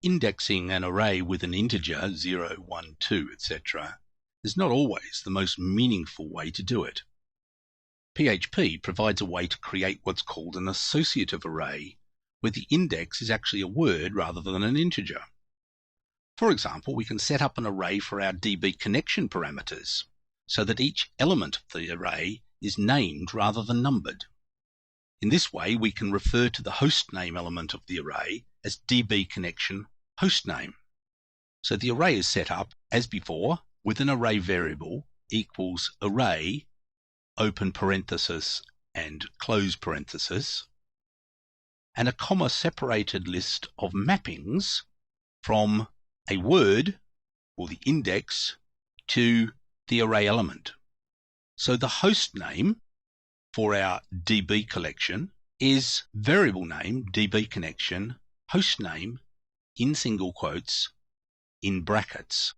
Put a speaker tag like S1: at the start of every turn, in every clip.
S1: Indexing an array with an integer 0, 1, 2, etc. is not always the most meaningful way to do it. PHP provides a way to create what's called an associative array, where the index is actually a word rather than an integer. For example, we can set up an array for our DB connection parameters, so that each element of the array is named rather than numbered. In this way, we can refer to the hostname element of the array as DB connection hostname. So the array is set up, as before, with an array variable equals array, open parenthesis and close parenthesis, and a comma-separated list of mappings from a word, or the index, to the array element. So the host name for our DB collection is variable name DB connection host name in single quotes in brackets.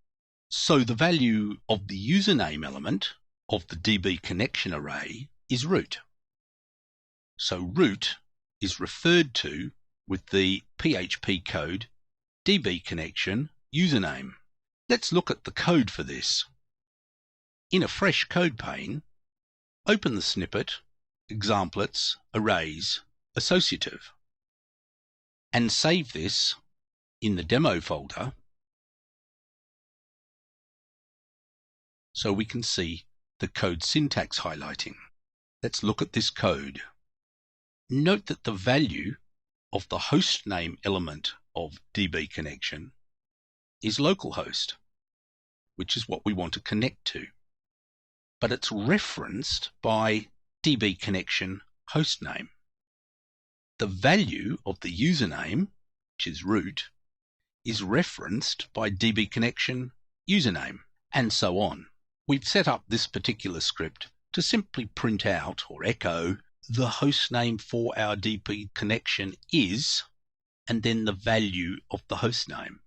S1: So the value of the username element of the DB connection array is root. So root is referred to with the PHP code DB connection username. Let's look at the code for this. In a fresh code pane, open the snippet Examplets, Arrays, Associative, and save this in the demo folder so we can see the code syntax highlighting. Let's look at this code. Note that the value of the hostname element of DB connection is localhost, which is what we want to connect to, but it's referenced by DB connection hostname. The value of the username, which is root, is referenced by DB connection username, and so on. We've set up this particular script to simply print out or echo the hostname for our DB connection is, and then the value of the hostname.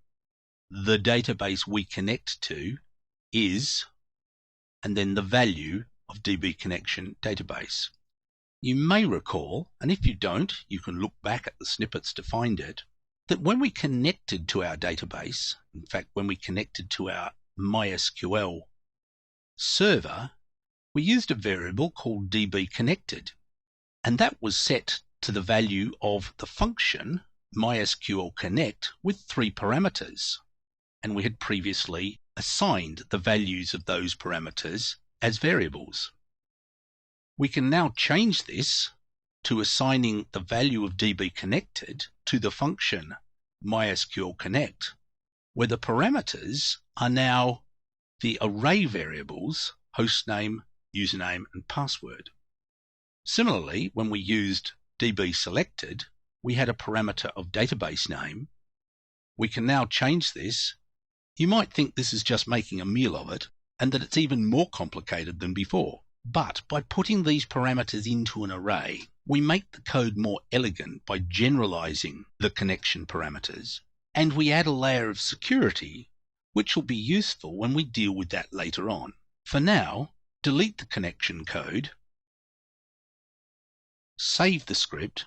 S1: The database we connect to is, and then the value of DB connection database. You may recall, and if you don't, you can look back at the snippets to find it, that when we connected to our database, in fact, when we connected to our MySQL server, we used a variable called DB connected, and that was set to the value of the function MySQL connect with 3 parameters, and we had previously assigned the values of those parameters as variables. We can now change this to assigning the value of DB connected to the function MySQL connect, where the parameters are now the array variables hostname, username, and password. Similarly, when we used DB selected, we had a parameter of database name. We can now change this. You might think this is just making a meal of it, and that it's even more complicated than before. But by putting these parameters into an array, we make the code more elegant by generalizing the connection parameters, and we add a layer of security, which will be useful when we deal with that later on. For now, delete the connection code, save the script,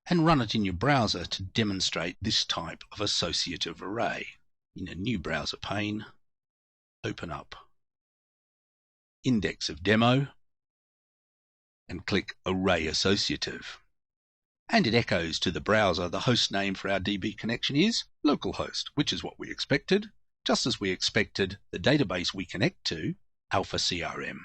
S1: and run it in your browser to demonstrate this type of associative array. In a new browser pane, open up Index of Demo and click Array Associative. And it echoes to the browser the host name for our DB connection is localhost, which is what we expected, just as we expected the database we connect to, Alpha CRM.